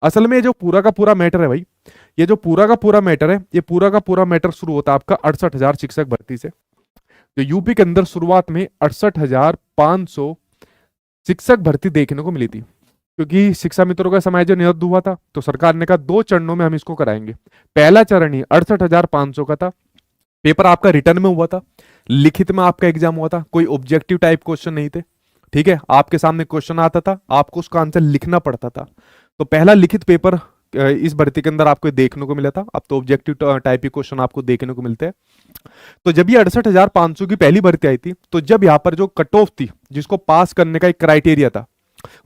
असल में ये जो पूरा का पूरा मैटर है भाई, ये जो पूरा का पूरा मैटर है, ये पूरा का पूरा मैटर शुरू होता है आपका 68,000 शिक्षक भर्ती से। तो यूपी के अंदर शुरुआत में 68,500 शिक्षक भर्ती देखने को मिली थी, क्योंकि शिक्षा मित्रों का समायोजन रद्द हुआ था, तो सरकार ने कहा 2 चरणों में हम इसको कराएंगे। पहला चरण ही 68,500 का था। पेपर आपका रिटर्न में हुआ था, लिखित में आपका एग्जाम हुआ था, कोई ऑब्जेक्टिव टाइप क्वेश्चन नहीं थे। ठीक है, आपके सामने क्वेश्चन आता था, आपको उसका आंसर लिखना पड़ता था। तो पहला लिखित पेपर इस भर्ती के अंदर आपको देखने को मिला था। अब तो ऑब्जेक्टिव टाइप के क्वेश्चन आपको देखने को मिलते हैं। तो जब ये 68,500 की पहली भर्ती आई थी, तो जब यहाँ पर जो कट ऑफ थी, जिसको पास करने का एक क्राइटेरिया था,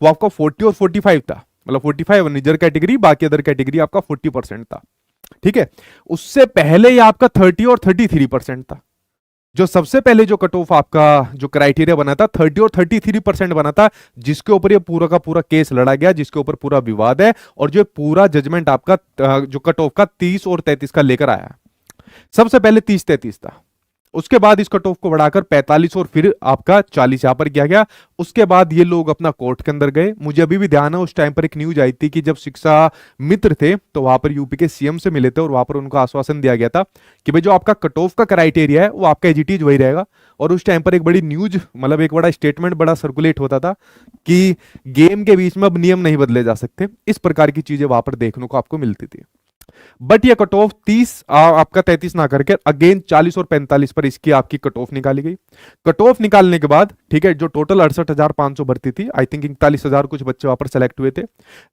वो आपका 40 और 45 था। मतलब 45 निजर कैटेगरी, बाकी अदर कैटेगरी आपका 40% था। ठीक है, उससे पहले ये आपका 30 और 33% था। जो सबसे पहले जो कट ऑफ आपका जो क्राइटेरिया बना था 30 और 33% बना था, जिसके ऊपर ये पूरा का पूरा केस लड़ा गया, जिसके ऊपर पूरा विवाद है, और जो पूरा जजमेंट आपका जो कट ऑफ का 30 और 33 का लेकर आया। सबसे पहले 30-33 था, उसके बाद इस कट ऑफ को बढ़ाकर 45 और फिर आपका 40 यहां पर किया गया। उसके बाद ये लोग अपना कोर्ट के अंदर गए। मुझे अभी भी ध्यान है, उस टाइम पर एक न्यूज आई थी कि जब शिक्षा मित्र थे तो वहां पर यूपी के सीएम से मिले थे, और वहां पर उनको आश्वासन दिया गया था कि भाई जो आपका कट ऑफ का क्राइटेरिया है वो आपका एजिटीज वही रहेगा। और उस टाइम पर एक बड़ी न्यूज, मतलब एक बड़ा स्टेटमेंट बड़ा सर्कुलेट होता था कि गेम के बीच में अब नियम नहीं बदले जा सकते। इस प्रकार की चीजें वहां पर देखने को आपको मिलती थी। बट ये कट ऑफ 30 आपका 33 ना करके अगेन 40 और 45 पर इसकी आपकी कट ऑफ निकाली गई। कट ऑफ निकालने के बाद ठीक है, जो टोटल 68,500 भर्ती थी, आई थिंक 41,000 कुछ बच्चे वहां पर सेलेक्ट हुए थे।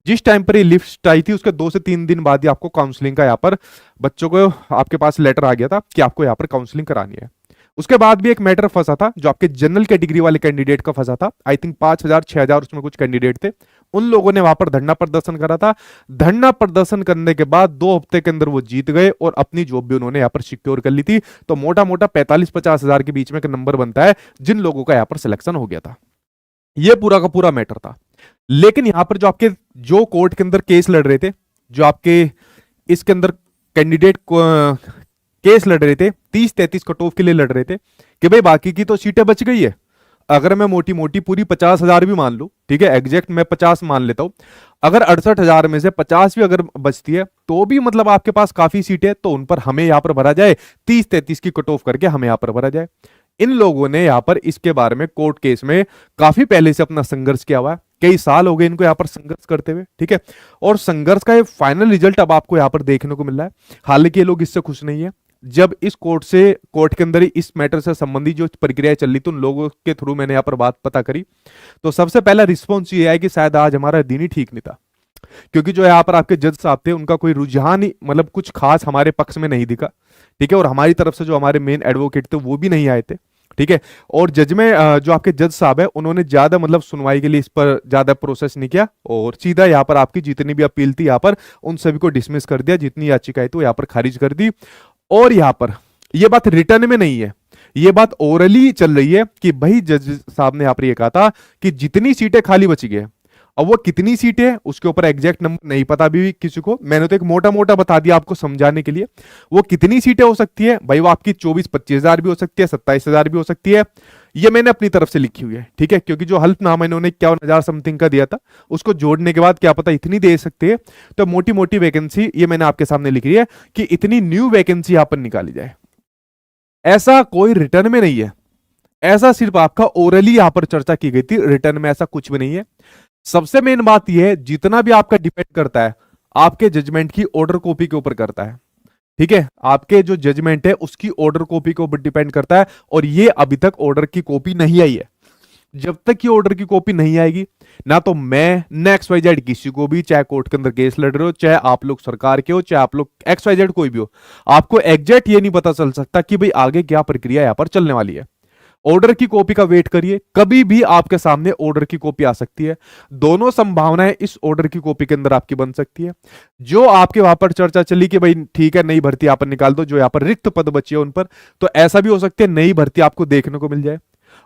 जिस टाइम पर ये लिस्ट आई थी उसके 2 से 3 दिन बाद ही आपको काउंसलिंग का यहाँ पर बच्चों को आपके पास लेटर आ गया था कि आपको यहाँ पर काउंसलिंग करानी है। उसके बाद भी एक मैटर फंसा था जो आपके जनरल कैटेगरी वाले कैंडिडेट का फंसा था। आई थिंक 5,000 6,000 उसमें कुछ कैंडिडेट थे। उन लोगों ने वहां पर धरना प्रदर्शन करा था। धरना प्रदर्शन करने के बाद 2 हफ्ते के अंदर वो जीत गए और अपनी जॉब भी उन्होंने यहाँ पर सिक्योर कर ली थी। तो मोटा मोटा 45-50 हजार के बीच में एक नंबर बनता है जिन लोगों का यहाँ पर सिलेक्शन हो गया था। ये पूरा का पूरा मैटर था। लेकिन यहां पर जो आपके जो कोर्ट के अंदर केस लड़ रहे थे, जो आपके इसके अंदर कैंडिडेट केस लड़ रहे थे 30-33 कट ऑफ के लिए लड़ रहे थे कि भाई बाकी की तो सीटें बच गई है। अगर मैं मोटी मोटी पूरी 50,000 भी मान लूं, ठीक है, एग्जैक्ट मैं 50 मान लेता हूं, अगर 68,000 में से 50 भी अगर बचती है तो भी मतलब आपके पास काफी सीटें, तो उन पर हमें यहां पर भरा जाए, 30-33 की कट ऑफ करके हमें यहां पर भरा जाए। इन लोगों ने यहां पर इसके बारे में कोर्ट केस में काफी पहले से अपना संघर्ष किया हुआ है। कई साल हो गए इनको यहां पर संघर्ष करते हुए। ठीक है, और संघर्ष का ये फाइनल रिजल्ट अब आपको यहां पर देखने को मिल रहा है। हालांकि ये लोग इससे खुश नहीं है। जब इस कोर्ट के अंदर इस मैटर से संबंधित जो प्रक्रिया चल रही थी, उन लोगों के थ्रू मैंने यहाँ पर बात पता करी, तो सबसे पहला रिस्पॉन्स ये है कि शायद आज हमारा दिन ही ठीक नहीं था, क्योंकि जो यहाँ पर आपके जज साहब थे उनका कोई रुझान ही मतलब कुछ खास हमारे पक्ष में नहीं दिखा। ठीक है, और हमारी तरफ से जो हमारे मेन एडवोकेट थे वो भी नहीं आए थे। ठीक है, और जज में जो आपके जज साहब है उन्होंने ज्यादा मतलब सुनवाई के लिए इस पर ज्यादा प्रोसेस नहीं किया, और सीधा यहाँ पर आपकी जितनी भी अपील थी यहाँ पर उन सभी को डिसमिस कर दिया, जितनी याचिकाएं थी वो यहाँ पर खारिज कर दी। और यहां पर यह बात रिटर्न में नहीं है, यह बात ओरली चल रही है कि भाई जज साहब ने यहां पर यह कहा था कि जितनी सीटें खाली बची गई, अब वो कितनी सीटें हैं उसके ऊपर एग्जैक्ट नंबर नहीं पता भी किसी को, मैंने तो एक मोटा मोटा बता दिया आपको समझाने के लिए। वो कितनी सीटें हो सकती है भाई, वो आपकी 24-25 हजार भी हो सकती है, 27,000 भी हो सकती है, ये मैंने अपनी तरफ से लिखी हुई है। ठीक है, क्योंकि जो हल्फनामा इन्होंने 51,000 समथिंग का दिया था, उसको जोड़ने के बाद क्या पता इतनी दे सकते हैं। तो मोटी मोटी वैकेंसी ये मैंने आपके सामने लिखी है कि इतनी न्यू वैकेंसी यहां पर निकाली जाए। ऐसा कोई रिटर्न में नहीं है, ऐसा सिर्फ आपका ओरली यहां पर चर्चा की गई थी, रिटर्न में ऐसा कुछ भी नहीं है। सबसे मेन बात यह है, जितना भी आपका डिपेंड करता है आपके जजमेंट की ऑर्डर कॉपी के ऊपर करता है। ठीक है, आपके जो जजमेंट है उसकी ऑर्डर कॉपी के ऊपर डिपेंड करता है, और ये अभी तक ऑर्डर की कॉपी नहीं आई है। जब तक ये ऑर्डर की कॉपी नहीं आएगी, ना तो मैं न XYZ किसी को भी, चाहे कोर्ट के अंदर केस लड़ रहे हो, चाहे आप लोग सरकार के हो, चाहे आप लोग XYZ कोई भी हो, आपको एग्जैक्ट ये नहीं पता चल सकता कि भाई आगे क्या प्रक्रिया यहां पर चलने वाली है। ऑर्डर की कॉपी का वेट करिए, कभी भी आपके सामने ऑर्डर की कॉपी आ सकती है। दोनों संभावनाएं इस ऑर्डर की कॉपी के अंदर आपकी बन सकती है। जो आपके वहां पर चर्चा चली कि भाई ठीक है नई भर्ती यहां पर निकाल दो, जो यहां पर रिक्त पद बचे हैं उन पर, तो ऐसा भी हो सकता है नई भर्ती आपको देखने को मिल जाए।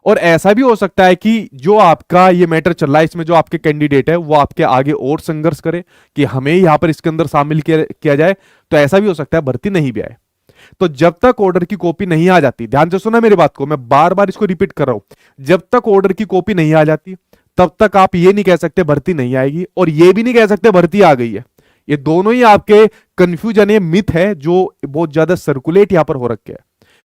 और ऐसा भी हो सकता है कि जो आपका ये मैटर चल रहा है इसमें जो आपके कैंडिडेट है वो आपके आगे और संघर्ष करे कि हमें यहां पर इसके अंदर शामिल किया जाए, तो ऐसा भी हो सकता है भर्ती नहीं भी आए। तो जब तक ऑर्डर की कॉपी नहीं आ जाती, ध्यान से सुना मेरी बात को, मैं बार बार इसको रिपीट कर रहा हूं, जब तक ऑर्डर की कॉपी नहीं आ जाती तब तक आप ये नहीं कह सकते भर्ती नहीं आएगी, और ये भी नहीं कह सकते भर्ती आ गई है। ये दोनों ही आपके कंफ्यूजन है, मिथ है जो बहुत ज्यादा सर्कुलेट यहां पर हो रखे हैं।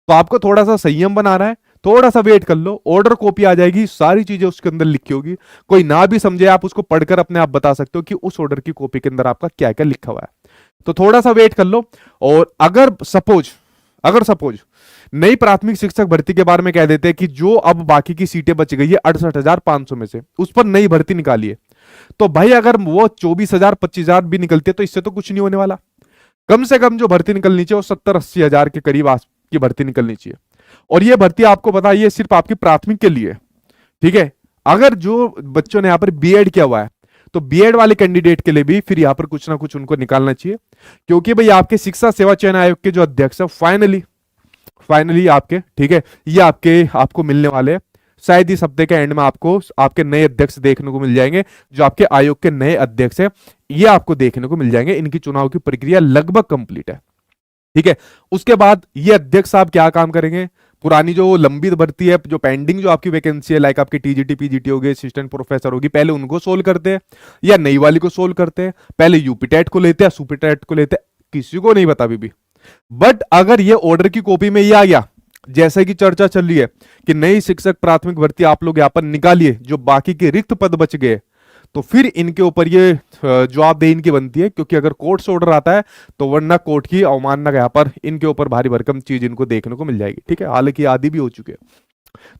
तो आपको थोड़ा सा संयम बनाना है, थोड़ा सा वेट कर लो, ऑर्डर कॉपी आ जाएगी, सारी चीजें उसके अंदर लिखी होगी। कोई ना भी समझे आप उसको पढ़कर अपने आप बता सकते हो कि उस ऑर्डर की कॉपी के अंदर आपका क्या क्या लिखा हुआ है। तो थोड़ा सा वेट कर लो। और अगर सपोज नई प्राथमिक शिक्षक भर्ती के बारे में कह देते हैं कि जो अब बाकी की सीटें बच गई है 68,500 में से, उस पर नई भर्ती निकाली है, तो भाई अगर वो 24,000 25,000 भी निकलती है तो इससे तो कुछ नहीं होने वाला। कम से कम जो भर्ती निकलनी चाहिए वो 70-80 हजार के करीब आस की भर्ती निकलनी चाहिए। और ये भर्ती आपको पता है ये सिर्फ आपकी प्राथमिक के लिए है, ठीक है। अगर जो बच्चों ने यहाँ पर बीएड किया हुआ है तो बीएड वाले कैंडिडेट के लिए भी फिर यहाँ पर कुछ ना कुछ उनको निकालना चाहिए, क्योंकि भाई आपके शिक्षा सेवा चयन आयोग के जो अध्यक्ष है फाइनली आपके, ठीक है, ये आपको मिलने वाले हैं। शायद इस हफ्ते के एंड में आपको आपके नए अध्यक्ष देखने को मिल जाएंगे। जो आपके आयोग के नए अध्यक्ष हैं ये आपको देखने को मिल जाएंगे। इनकी चुनाव की प्रक्रिया लगभग कंप्लीट है, ठीक है। उसके बाद ये अध्यक्ष साहब क्या काम करेंगे, पुरानी जो लंबी भर्ती है, जो पेंडिंग जो आपकी वैकेंसी है, लाइक आपकी टीजीटी पीजीटी होगी, असिस्टेंट प्रोफेसर होगी, पहले उनको सोल्व करते हैं या नई वाली को सोल्व करते हैं, पहले यूपी टेट को लेते हैं सुपर टेट को लेते हैं, किसी को नहीं पता अभी भी। बट अगर ये ऑर्डर की कॉपी में ये आ गया, जैसे कि चर्चा चल रही है कि नई शिक्षक प्राथमिक भर्ती आप लोग यहां पर निकालिए, जो बाकी के रिक्त पद बच गए, तो फिर इनके ऊपर ये जवाबदेही इनकी बनती है, क्योंकि अगर कोर्ट से ऑर्डर आता है तो वरना कोर्ट की अवमानना यहाँ पर इनके ऊपर भारी भरकम चीज इनको देखने को मिल जाएगी, ठीक है। हालांकि आदि भी हो चुके हैं।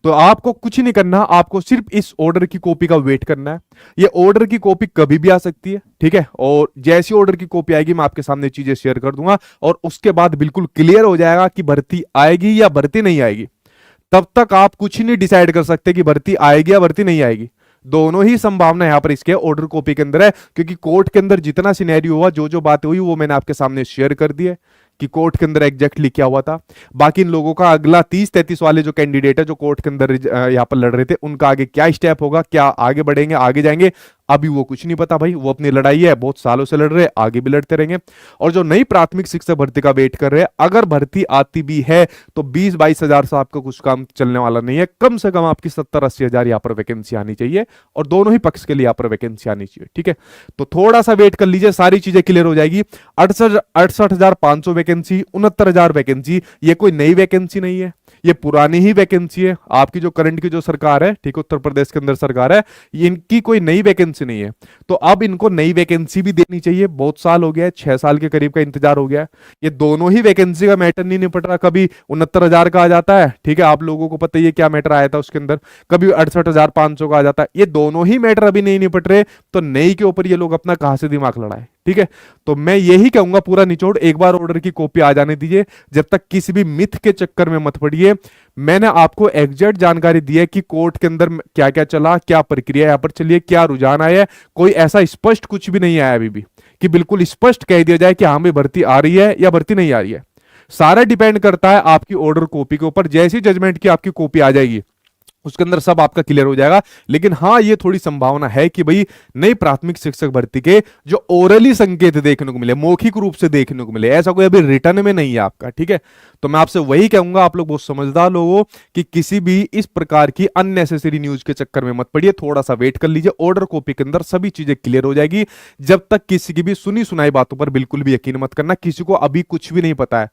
तो आपको कुछ नहीं करना, आपको सिर्फ इस ऑर्डर की कॉपी का वेट करना है। ये ऑर्डर की कॉपी कभी भी आ सकती है, ठीक है। और जैसी ऑर्डर की कॉपी आएगी मैं आपके सामने चीजें शेयर कर दूंगा, और उसके बाद बिल्कुल क्लियर हो जाएगा कि भर्ती आएगी या भर्ती नहीं आएगी। तब तक आप कुछ नहीं डिसाइड कर सकते कि भर्ती आएगी या भर्ती नहीं आएगी। दोनों ही संभावना यहां पर इसके ऑर्डर कॉपी के अंदर है, क्योंकि कोर्ट के अंदर जितना सिनेरियो हुआ, जो जो बातें हुई वो मैंने आपके सामने शेयर कर दी है कि कोर्ट के अंदर एग्जैक्टली क्या हुआ था। बाकी इन लोगों का अगला 30-33 वाले जो कैंडिडेट है जो कोर्ट के अंदर यहां पर लड़ रहे थे, उनका आगे क्या स्टेप होगा, क्या आगे बढ़ेंगे, आगे जाएंगे, अभी वो कुछ नहीं पता भाई। वो अपनी लड़ाई है, बहुत सालों से लड़ रहे हैं, आगे भी लड़ते रहेंगे। और जो नई प्राथमिक शिक्षक भर्ती का वेट कर रहे हैं, अगर भर्ती आती भी है तो 20-22 हजार से आपका कुछ काम चलने वाला नहीं है। कम से कम आपकी 70-80 हजार यहाँ पर वैकेंसी आनी चाहिए, और दोनों ही पक्ष के लिए यहाँ पर वैकेंसी आनी चाहिए, ठीक है। तो थोड़ा सा वेट कर लीजिए, सारी चीजें क्लियर हो जाएगी। 68,500 वैकेंसी, 69,000 वैकेंसी, ये कोई नई वैकेंसी नहीं है, ये पुरानी ही वैकेंसी है। आपकी जो करंट की जो सरकार है, ठीक है, उत्तर प्रदेश के अंदर सरकार है, इनकी कोई नई वैकेंसी नहीं है। तो अब इनको नई वैकेंसी भी देनी चाहिए। बहुत साल हो गया है, 6 साल के करीब का इंतजार हो गया है। ये दोनों ही वैकेंसी का मैटर नहीं निपट रहा। कभी 69,000 का आ जाता है, ठीक है, आप लोगों को पता ही है क्या मैटर आया था उसके अंदर, कभी 68,500 का आ जाता है। ये दोनों ही मैटर अभी नहीं निपट रहे, तो नई के ऊपर ये लोग अपना कहां से दिमाग लड़ाए, ठीक है। तो मैं यही कहूंगा, पूरा निचोड़ एक बार ऑर्डर की कॉपी आ जाने दीजिए, जब तक किसी भी मिथ के चक्कर में मत पड़िए। मैंने आपको एग्जैक्ट जानकारी दी है कि कोर्ट के अंदर क्या क्या चला, क्या प्रक्रिया यहां पर चलिए, क्या रुझान आया है। कोई ऐसा स्पष्ट कुछ भी नहीं आया अभी भी कि बिल्कुल स्पष्ट कह दिया जाए कि हाँ भाई भर्ती आ रही है या भर्ती नहीं आ रही है। सारा डिपेंड करता है आपकी ऑर्डर कॉपी के ऊपर। जैसी जजमेंट की आपकी कॉपी आ जाएगी उसके अंदर सब आपका क्लियर हो जाएगा। लेकिन हाँ, ये थोड़ी संभावना है कि भाई नई प्राथमिक शिक्षक भर्ती के जो ओरली संकेत देखने को मिले, मौखिक रूप से देखने को मिले, ऐसा कोई अभी रिटर्न में नहीं है आपका, ठीक है। तो मैं आपसे वही कहूंगा, आप लोग बहुत समझदार लोग हो, कि किसी भी इस प्रकार की अननेसेसरी न्यूज के चक्कर में मत पड़िए, थोड़ा सा वेट कर लीजिए। ऑर्डर कॉपी के अंदर सभी चीजें क्लियर हो जाएगी। जब तक किसी की भी सुनी सुनाई बातों पर बिल्कुल भी यकीन मत करना, किसी को अभी कुछ भी नहीं पता है।